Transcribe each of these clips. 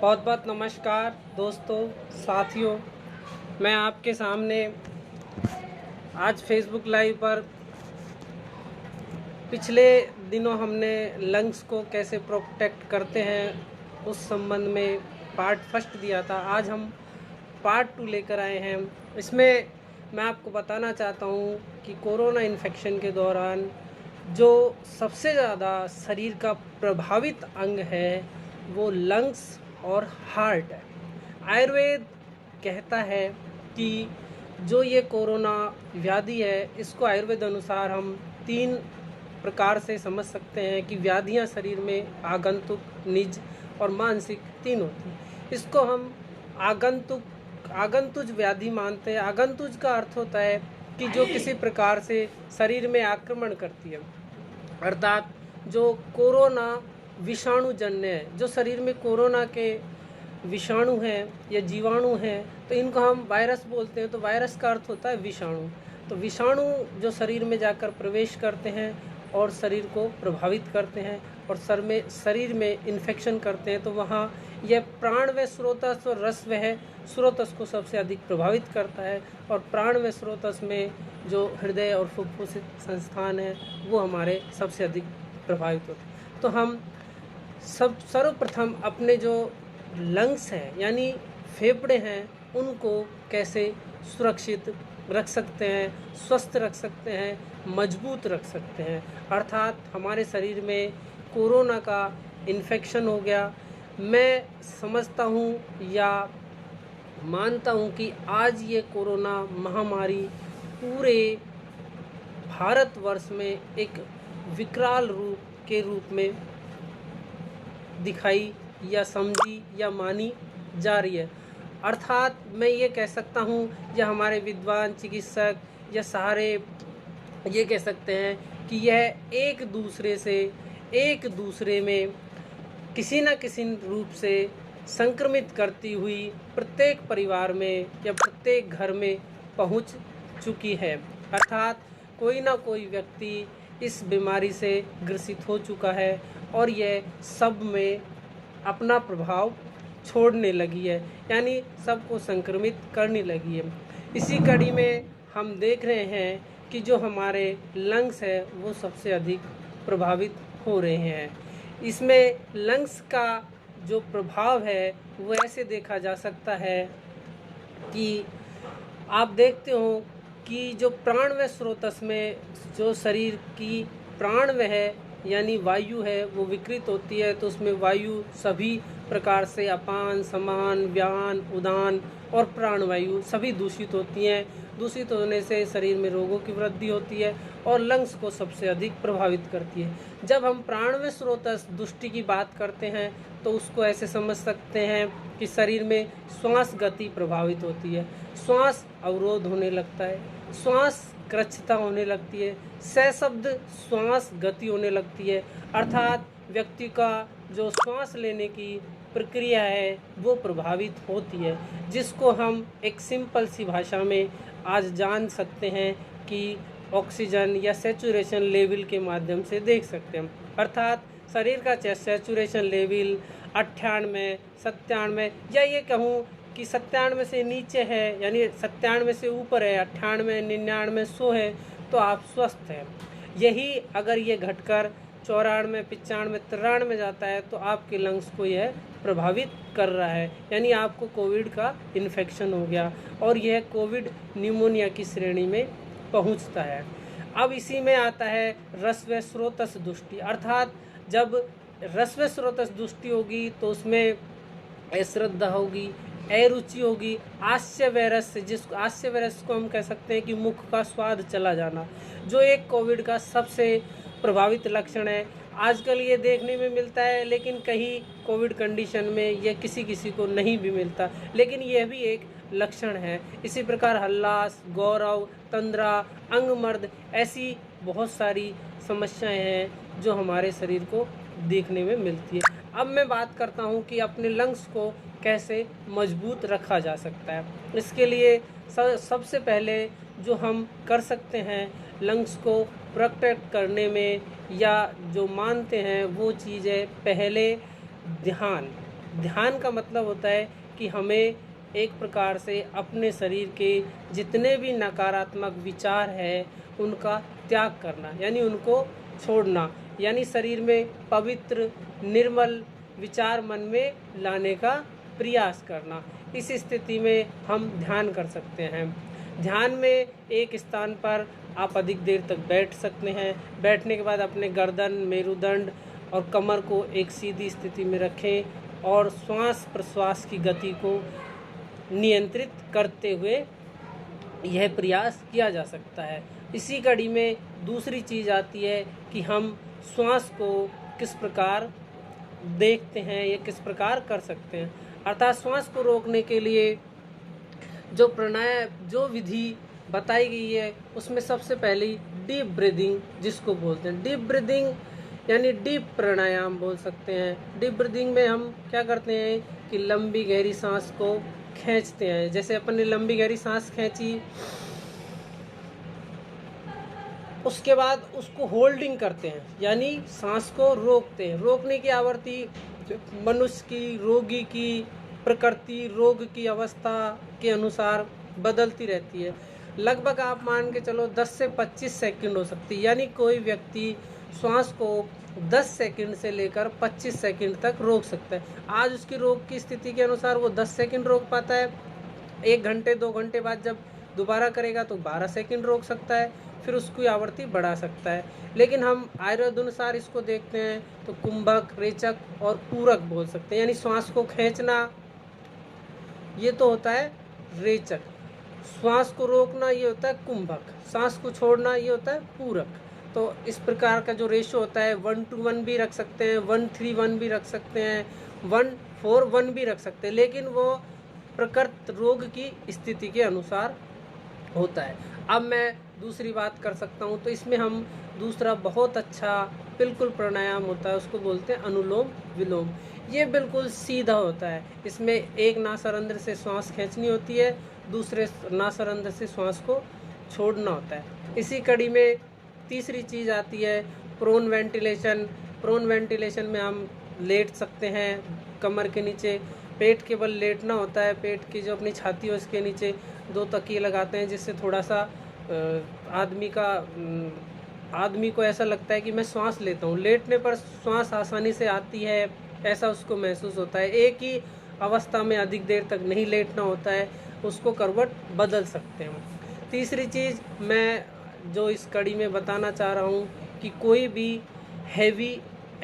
बहुत बहुत नमस्कार दोस्तों, साथियों। मैं आपके सामने आज फेसबुक लाइव पर पिछले दिनों हमने लंग्स को कैसे प्रोटेक्ट करते हैं उस संबंध में पार्ट फर्स्ट दिया था। आज हम पार्ट 2 लेकर आए हैं। इसमें मैं आपको बताना चाहता हूँ कि कोरोना इन्फेक्शन के दौरान जो सबसे ज़्यादा शरीर का प्रभावित अंग है वो लंग्स और हार्ट है। आयुर्वेद कहता है कि जो ये कोरोना व्याधि है इसको आयुर्वेद अनुसार हम 3 प्रकार से समझ सकते हैं कि व्याधियां शरीर में आगंतुक, निज और मानसिक 3 होती हैं। इसको हम आगंतुज व्याधि मानते हैं। आगंतुज का अर्थ होता है कि जो किसी प्रकार से शरीर में आक्रमण करती है, अर्थात जो कोरोना विषाणुजन्य है, जो शरीर में कोरोना के विषाणु हैं या जीवाणु हैं, तो इनको हम वायरस बोलते हैं। तो वायरस का अर्थ होता है विषाणु। तो विषाणु जो शरीर में जाकर प्रवेश करते हैं और शरीर को प्रभावित करते हैं और शरीर में इन्फेक्शन करते हैं, तो वहाँ यह प्राणवय स्रोतस और रसवय स्रोतस को सबसे अधिक प्रभावित करता है। और प्राणवय स्रोतस में जो हृदय और फुफ्फुस संस्थान है वो हमारे सबसे अधिक प्रभावित होते हैं। तो हम सर्वप्रथम अपने जो लंग्स हैं यानी फेफड़े हैं उनको कैसे सुरक्षित रख सकते हैं, स्वस्थ रख सकते हैं, मजबूत रख सकते हैं। अर्थात हमारे शरीर में कोरोना का इन्फेक्शन हो गया, मैं समझता हूँ या मानता हूँ कि आज ये कोरोना महामारी पूरे भारतवर्ष में एक विकराल रूप में दिखाई या समझी या मानी जा रही है। अर्थात मैं ये कह सकता हूँ या हमारे विद्वान चिकित्सक या सारे ये कह सकते हैं कि यह एक दूसरे में किसी न किसी रूप से संक्रमित करती हुई प्रत्येक परिवार में या प्रत्येक घर में पहुँच चुकी है। अर्थात कोई ना कोई व्यक्ति इस बीमारी से ग्रसित हो चुका है और यह सब में अपना प्रभाव छोड़ने लगी है, यानी सबको संक्रमित करने लगी है। इसी कड़ी में हम देख रहे हैं कि जो हमारे लंग्स है वो सबसे अधिक प्रभावित हो रहे हैं। इसमें लंग्स का जो प्रभाव है वो ऐसे देखा जा सकता है कि आप देखते हो कि जो प्राणवय स्रोतस में जो शरीर की प्राणवय है यानी वायु है वो विकृत होती है, तो उसमें वायु सभी प्रकार से अपान, समान, व्यान, उदान और प्राणवायु सभी दूषित होती हैं। दूषित होने से शरीर में रोगों की वृद्धि होती है और लंग्स को सबसे अधिक प्रभावित करती है। जब हम प्राणवय स्रोतस दुष्टि की बात करते हैं तो उसको ऐसे समझ सकते हैं कि शरीर में श्वास गति प्रभावित होती है, श्वास अवरोध होने लगता है, श्वास कृच्छता होने लगती है, सशब्द श्वास गति होने लगती है। अर्थात व्यक्ति का जो श्वास लेने की प्रक्रिया है वो प्रभावित होती है, जिसको हम एक सिंपल सी भाषा में आज जान सकते हैं कि ऑक्सीजन या सैचुरेशन लेवल के माध्यम से देख सकते हैं। अर्थात शरीर का सैचुरेशन लेवल 98, 97 या ये कहूँ कि 97 से नीचे है, यानी 97 से ऊपर है, 98, 99, 100 है तो आप स्वस्थ हैं। यही अगर ये घटकर 94, 95, 93 जाता है तो आपके लंग्स को यह प्रभावित कर रहा है, यानी आपको कोविड का इन्फेक्शन हो गया और यह कोविड न्यूमोनिया की श्रेणी में पहुंचता है। अब इसी में आता है रसवय स्रोतस दुष्टि। अर्थात जब रसवय स्रोतस दुष्टि होगी तो उसमें अश्रद्धा होगी, अरुचि होगी, आस्य वैरस को हम कह सकते हैं कि मुख का स्वाद चला जाना, जो एक कोविड का सबसे प्रभावित लक्षण है। आजकल ये देखने में मिलता है, लेकिन कहीं कोविड कंडीशन में यह किसी को नहीं भी मिलता, लेकिन यह भी एक लक्षण है। इसी प्रकार हल्लास, गौरव, तंद्रा, अंगमर्द, ऐसी बहुत सारी समस्याएं हैं जो हमारे शरीर को देखने में मिलती है। अब मैं बात करता हूँ कि अपने लंग्स को कैसे मजबूत रखा जा सकता है। इसके लिए सबसे पहले जो हम कर सकते हैं लंग्स को प्रोटेक्ट करने में या जो मानते हैं वो चीज़ है पहले ध्यान। ध्यान का मतलब होता है कि हमें एक प्रकार से अपने शरीर के जितने भी नकारात्मक विचार हैं उनका त्याग करना, यानी उनको छोड़ना, यानी शरीर में पवित्र निर्मल विचार मन में लाने का प्रयास करना। इस स्थिति में हम ध्यान कर सकते हैं। ध्यान में एक स्थान पर आप अधिक देर तक बैठ सकते हैं। बैठने के बाद अपने गर्दन, मेरुदंड और कमर को एक सीधी स्थिति में रखें और श्वास प्रश्वास की गति को नियंत्रित करते हुए यह प्रयास किया जा सकता है। इसी कड़ी में दूसरी चीज़ आती है कि हम श्वास को किस प्रकार देखते हैं या किस प्रकार कर सकते हैं। अर्थात श्वास को रोकने के लिए जो प्राणायाम, जो विधि बताई गई है उसमें सबसे पहली डीप ब्रीदिंग, जिसको बोलते हैं डीप ब्रीदिंग, यानी डीप प्राणायाम बोल सकते हैं। डीप ब्रीदिंग में हम क्या करते हैं कि लंबी गहरी सांस को खींचते हैं। जैसे अपन ने लंबी गहरी सांस खींची, उसके बाद उसको होल्डिंग करते हैं, यानी सांस को रोकते हैं। रोकने की आवृत्ति मनुष्य की, रोगी की प्रकृति, रोग की अवस्था के अनुसार बदलती रहती है। लगभग आप मान के चलो 10 से 25 सेकंड हो सकती है, यानी कोई व्यक्ति श्वास को 10 सेकंड से लेकर 25 सेकंड तक रोक सकता है। आज उसकी रोग की स्थिति के अनुसार वो 10 सेकंड रोक पाता है। 1 घंटे 2 घंटे बाद जब दोबारा करेगा तो 12 सेकंड रोक सकता है, फिर उसकी आवृत्ति बढ़ा सकता है। लेकिन हम आयुर्वेद अनुसार इसको देखते हैं तो कुंभक, रेचक और पूरक बोल सकते हैं। यानी श्वास को खींचना ये तो होता है रेचक, श्वास को रोकना ये होता है कुंभक, सांस को छोड़ना ये होता है पूरक। तो इस प्रकार का जो रेशो होता है 1:1 भी रख सकते हैं, 1:3:1 भी रख सकते हैं, 1:4:1 भी रख सकते हैं, लेकिन वो प्रकृत रोग की स्थिति के अनुसार होता है। अब मैं दूसरी बात कर सकता हूँ, तो इसमें हम दूसरा बहुत अच्छा बिल्कुल प्राणायाम होता है, उसको बोलते हैं अनुलोम विलोम। ये बिल्कुल सीधा होता है। इसमें एक नासारंध्र से श्वास खींचनी होती है, दूसरे नासारंध्र से श्वास को छोड़ना होता है। इसी कड़ी में तीसरी चीज़ आती है प्रोन वेंटिलेशन। प्रोन वेंटिलेशन में हम लेट सकते हैं कमर के नीचे, पेट के बल लेटना होता है। पेट की जो अपनी छाती है उसके नीचे 2 तकिए लगाते हैं, जिससे थोड़ा सा आदमी को ऐसा लगता है कि मैं श्वास लेता हूँ। लेटने पर श्वास आसानी से आती है, ऐसा उसको महसूस होता है। एक ही अवस्था में अधिक देर तक नहीं लेटना होता है, उसको करवट बदल सकते हैं। तीसरी चीज़ मैं जो इस कड़ी में बताना चाह रहा हूँ कि कोई भी हैवी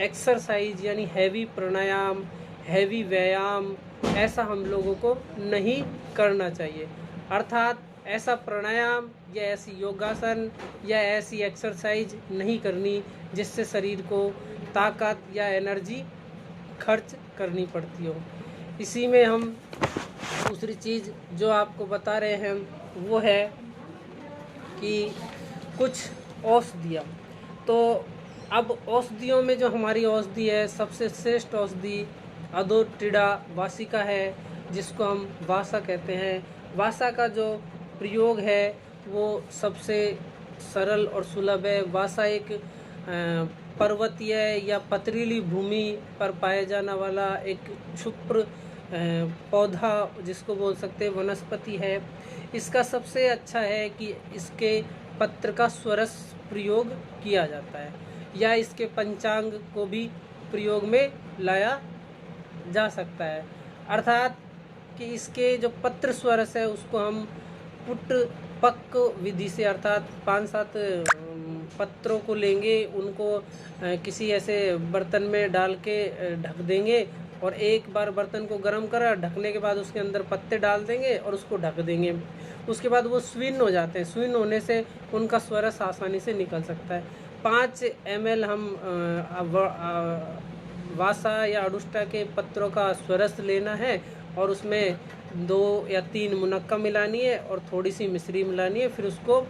एक्सरसाइज यानी हैवी प्राणायाम, हैवी व्यायाम ऐसा हम लोगों को नहीं करना चाहिए। अर्थात ऐसा प्राणायाम या ऐसी योगासन या ऐसी एक्सरसाइज नहीं करनी जिससे शरीर को ताकत या एनर्जी खर्च करनी पड़ती हो। इसी में हम दूसरी चीज़ जो आपको बता रहे हैं वो है कि कुछ औषधियाँ। तो अब औषधियों में जो हमारी औषधि है, सबसे श्रेष्ठ औषधि अदोटिडा वासिका है, जिसको हम वासा कहते हैं। वासा का जो प्रयोग है वो सबसे सरल और सुलभ है। वासा एक पर्वतीय या पथरीली भूमि पर पाया जाने वाला एक क्षुप्र पौधा, जिसको बोल सकते हैं वनस्पति है। इसका सबसे अच्छा है कि इसके पत्र का स्वरस प्रयोग किया जाता है, या इसके पंचांग को भी प्रयोग में लाया जा सकता है। अर्थात कि इसके जो पत्र स्वरस है उसको हम पुट पक विधि से, अर्थात 5-7 पत्रों को लेंगे, उनको किसी ऐसे बर्तन में डाल के ढक देंगे, और एक बार बर्तन को गर्म करा, ढकने के बाद उसके अंदर पत्ते डाल देंगे और उसको ढक देंगे। उसके बाद वो स्विन हो जाते हैं। स्विन होने से उनका स्वरस आसानी से निकल सकता है। 5 ml हम वासा या अडुष्टा के पत्रों का स्वरस लेना है, और उसमें 2 या 3 मुनक्का मिलानी है और थोड़ी सी मिश्री मिलानी है। फिर उसको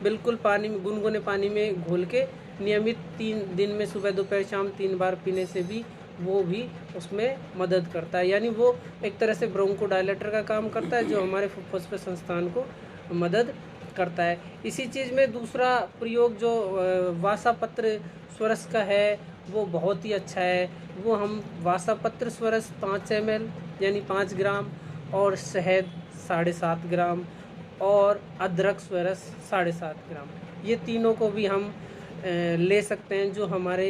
बिल्कुल पानी में, गुनगुने पानी में घोल के नियमित 3 दिन में सुबह दोपहर शाम 3 बार पीने से भी वो भी उसमें मदद करता है। यानी वो एक तरह से ब्रोंकोडायलेटर का काम करता है, जो हमारे फुफ्फुस संस्थान को मदद करता है। इसी चीज़ में दूसरा प्रयोग जो वासा पत्र स्वरस का है वो बहुत ही अच्छा है। वो हम वासापत्र स्वरस 5 ml यानी 5 ग्राम, और शहद 7.5 ग्राम, और अदरक स्वरस 7.5 ग्राम, ये तीनों को भी हम ले सकते हैं, जो हमारे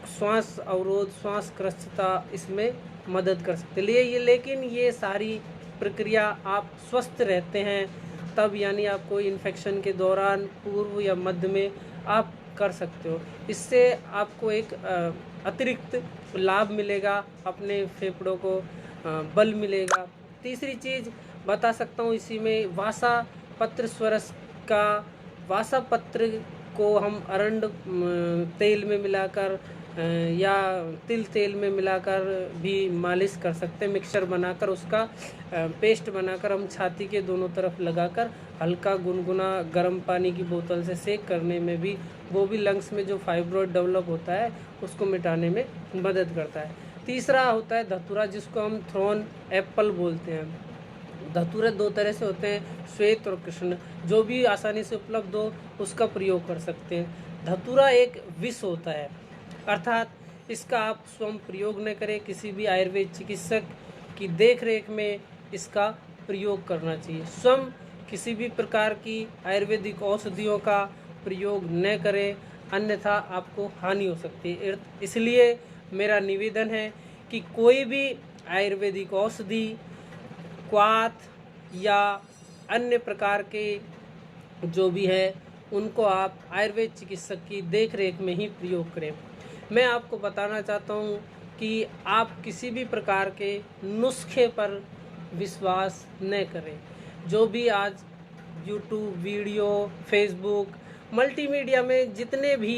श्वास अवरोध, श्वासक्रच्छता इसमें मदद कर सकते हैं। लेकिन ये सारी प्रक्रिया आप स्वस्थ रहते हैं तब, यानी आप कोई इन्फेक्शन के दौरान, पूर्व या मध्य में आप कर सकते हो। इससे आपको एक अतिरिक्त लाभ मिलेगा, अपने फेफड़ों को बल मिलेगा। तीसरी चीज़ बता सकता हूँ इसी में, वासा पत्र स्वरस का, वासा पत्र को हम अरंड तेल में मिलाकर या तिल तेल में मिलाकर भी मालिश कर सकते हैं। मिक्सचर बनाकर उसका पेस्ट बनाकर हम छाती के दोनों तरफ लगाकर हल्का गुनगुना गर्म पानी की बोतल से सेक करने में भी, वो भी लंग्स में जो फाइब्रोइड डेवलप होता है उसको मिटाने में मदद करता है। तीसरा होता है धतूरा, जिसको हम थ्रोन एप्पल बोलते हैं। धतूरे 2 तरह से होते हैं, श्वेत और कृष्ण। जो भी आसानी से उपलब्ध हो उसका प्रयोग कर सकते हैं। धतूरा एक विष होता है, अर्थात इसका आप स्वयं प्रयोग न करें, किसी भी आयुर्वेद चिकित्सक की देखरेख में इसका प्रयोग करना चाहिए। स्वयं किसी भी प्रकार की आयुर्वेदिक औषधियों का प्रयोग न करें, अन्यथा आपको हानि हो सकती है। इसलिए मेरा निवेदन है कि कोई भी आयुर्वेदिक औषधि, क्वाथ या अन्य प्रकार के जो भी है, उनको आप आयुर्वेद चिकित्सक की देखरेख में ही प्रयोग करें। मैं आपको बताना चाहता हूँ कि आप किसी भी प्रकार के नुस्खे पर विश्वास न करें। जो भी आज यूट्यूब वीडियो, फेसबुक, मल्टीमीडिया में जितने भी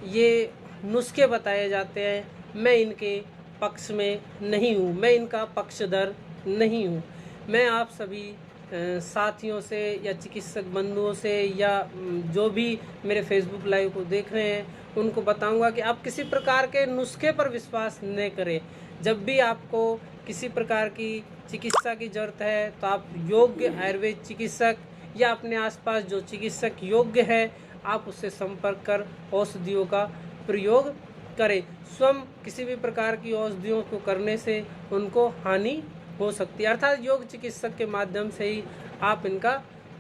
ये नुस्खे बताए जाते हैं, मैं इनके पक्ष में नहीं हूँ, मैं इनका पक्षधर नहीं हूँ। मैं आप सभी साथियों से या चिकित्सक बंधुओं से या जो भी मेरे फेसबुक लाइव को देख रहे हैं उनको बताऊंगा कि आप किसी प्रकार के नुस्खे पर विश्वास न करें। जब भी आपको किसी प्रकार की चिकित्सा की जरूरत है तो आप योग्य आयुर्वेद चिकित्सक या अपने आसपास जो चिकित्सक योग्य है, आप उससे संपर्क कर औषधियों का प्रयोग करें। स्वयं किसी भी प्रकार की औषधियों को करने से उनको हानि हो सकती है, अर्थात योग चिकित्सक के माध्यम से ही आप इनका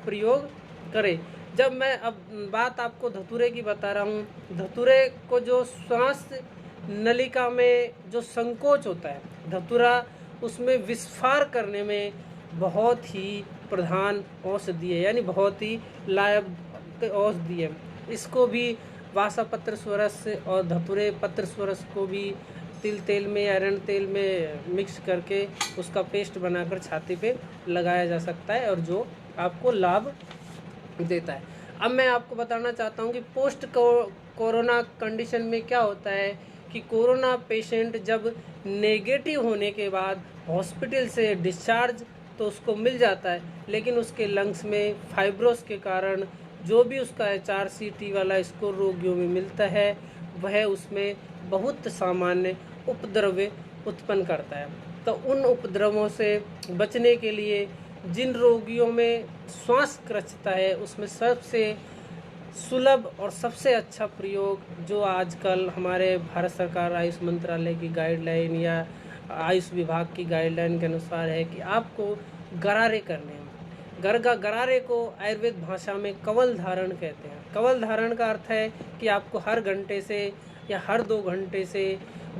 प्रयोग करें। जब मैं अब बात आपको धतूरे की बता रहा हूँ, धतूरे को जो श्वास नलिका में जो संकोच होता है, धतूरा उसमें विस्फार करने में बहुत ही प्रधान औषधि है, यानी बहुत ही लाभदायक औषधि है। इसको भी वासापत्र स्वरस और धतूरे पत्र स्वरस को भी तिल तेल में या अरंड तेल में मिक्स करके उसका पेस्ट बनाकर छाती पे लगाया जा सकता है, और जो आपको लाभ देता है। अब मैं आपको बताना चाहता हूँ कि पोस्ट कोरोना कंडीशन में क्या होता है कि कोरोना पेशेंट जब नेगेटिव होने के बाद हॉस्पिटल से डिस्चार्ज तो उसको मिल जाता है, लेकिन उसके लंग्स में फाइब्रोस के कारण जो भी उसका HRCT वाला स्कोर रोगियों में मिलता है, वह उसमें बहुत सामान्य उपद्रव उत्पन्न करता है। तो उन उपद्रवों से बचने के लिए जिन रोगियों में श्वासक्रच्छता है, उसमें सबसे सुलभ और सबसे अच्छा प्रयोग जो आजकल हमारे भारत सरकार आयुष मंत्रालय की गाइडलाइन या आयुष विभाग की गाइडलाइन के अनुसार है कि आपको गरारे करने हैं। गरारे को आयुर्वेद भाषा में कवल धारण कहते हैं। कवल धारण का अर्थ है कि आपको हर घंटे से या हर 2 घंटे से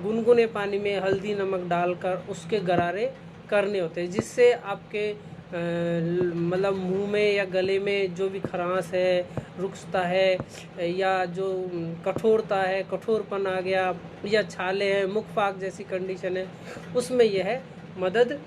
गुनगुने पानी में हल्दी नमक डालकर उसके गरारे करने होते हैं, जिससे आपके मतलब मुंह में या गले में जो भी खरांश है, रुक्षता है या जो कठोरता है, कठोरपन आ गया, या छाले हैं, मुखफाक जैसी कंडीशन है, उसमें यह मदद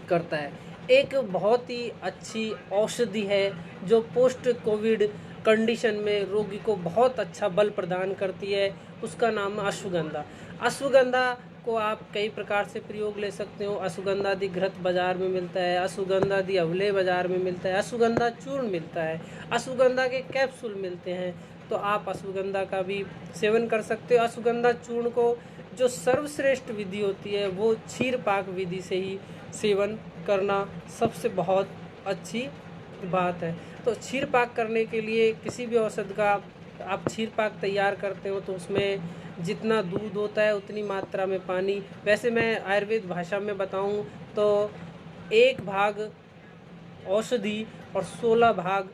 करता है। एक बहुत ही अच्छी औषधि है जो पोस्ट कोविड कंडीशन में रोगी को बहुत अच्छा बल प्रदान करती है, उसका नाम है अश्वगंधा। अश्वगंधा को आप कई प्रकार से प्रयोग ले सकते हो। अश्वगंधादि घृत बाजार में मिलता है, अश्वगंधादि अवले बाजार में मिलता है, अश्वगंधा चूर्ण मिलता है, अश्वगंधा के कैप्सूल मिलते हैं, तो आप अश्वगंधा का भी सेवन कर सकते हो। अश्वगंधा चूर्ण को जो सर्वश्रेष्ठ विधि होती है वो क्षीर पाक विधि से ही सेवन करना सबसे बहुत अच्छी बात है। तो क्षीर पाक करने के लिए किसी भी औषध का आप क्षीर पाक तैयार करते हो तो उसमें जितना दूध होता है उतनी मात्रा में पानी। वैसे मैं आयुर्वेद भाषा में बताऊं तो 1 भाग औषधि और 16 भाग,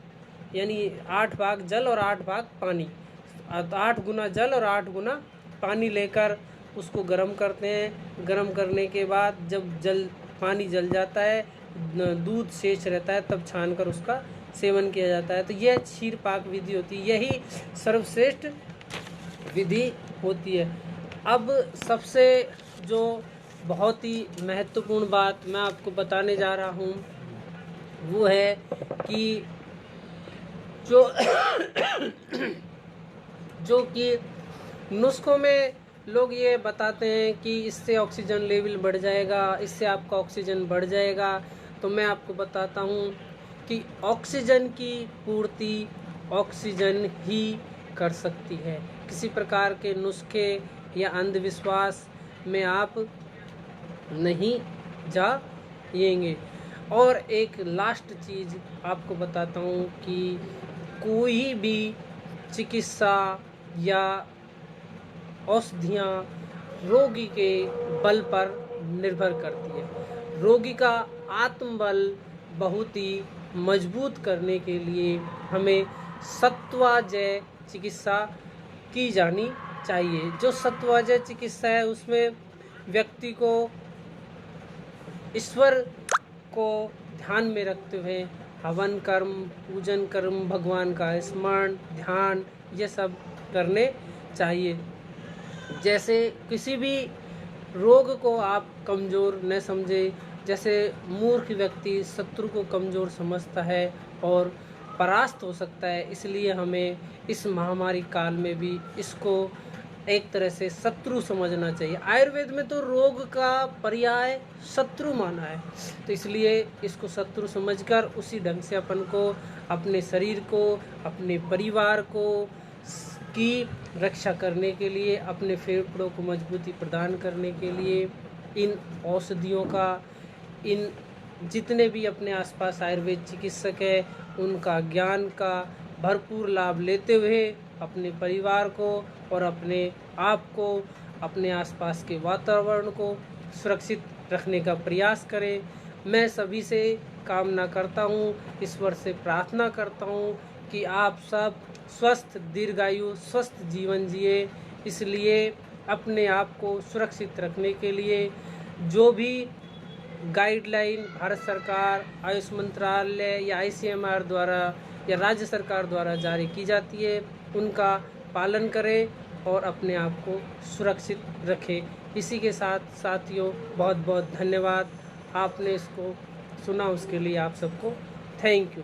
यानी 8 भाग जल और 8 भाग पानी, 8 गुना जल और 8 गुना पानी लेकर उसको गर्म करते हैं। गर्म करने के बाद जब पानी जल जाता है, दूध शेष रहता है, तब छानकर उसका सेवन किया जाता है। तो यह क्षीर पाक विधि होती है, यही सर्वश्रेष्ठ विधि होती है। अब सबसे जो बहुत ही महत्वपूर्ण बात मैं आपको बताने जा रहा हूँ वो है कि जो कि नुस्खों में लोग ये बताते हैं कि इससे ऑक्सीजन लेवल बढ़ जाएगा, इससे आपका ऑक्सीजन बढ़ जाएगा। तो मैं आपको बताता हूँ कि ऑक्सीजन की पूर्ति ऑक्सीजन ही कर सकती है। किसी प्रकार के नुस्खे या अंधविश्वास में आप नहीं जाएंगे। और एक लास्ट चीज़ आपको बताता हूँ कि कोई भी चिकित्सा या औषधियाँ रोगी के बल पर निर्भर करती है। रोगी का आत्मबल बहुत ही मजबूत करने के लिए हमें सत्वाजय चिकित्सा की जानी चाहिए। जो सत्वाजय चिकित्सा है उसमें व्यक्ति को ईश्वर को ध्यान में रखते हुए हवन कर्म, पूजन कर्म, भगवान का स्मरण, ध्यान, ये सब करने चाहिए। जैसे किसी भी रोग को आप कमज़ोर न समझे। जैसे मूर्ख व्यक्ति शत्रु को कमज़ोर समझता है और परास्त हो सकता है, इसलिए हमें इस महामारी काल में भी इसको एक तरह से शत्रु समझना चाहिए। आयुर्वेद में तो रोग का पर्याय शत्रु माना है, तो इसलिए इसको शत्रु समझकर उसी ढंग से अपन को अपने शरीर को, अपने परिवार को की रक्षा करने के लिए, अपने फेफड़ों को मजबूती प्रदान करने के लिए इन औषधियों का, इन जितने भी अपने आसपास आयुर्वेद चिकित्सक है उनका ज्ञान का भरपूर लाभ लेते हुए अपने परिवार को और अपने आप को, अपने आसपास के वातावरण को सुरक्षित रखने का प्रयास करें। मैं सभी से कामना करता हूँ, ईश्वर से प्रार्थना करता हूँ कि आप सब स्वस्थ, दीर्घायु, स्वस्थ जीवन जिए। इसलिए अपने आप को सुरक्षित रखने के लिए जो भी गाइडलाइन भारत सरकार, आयुष मंत्रालय या ICMR द्वारा या राज्य सरकार द्वारा जारी की जाती है उनका पालन करें और अपने आप को सुरक्षित रखें। इसी के साथ साथियों बहुत बहुत धन्यवाद। आपने इसको सुना उसके लिए आप सबको थैंक यू।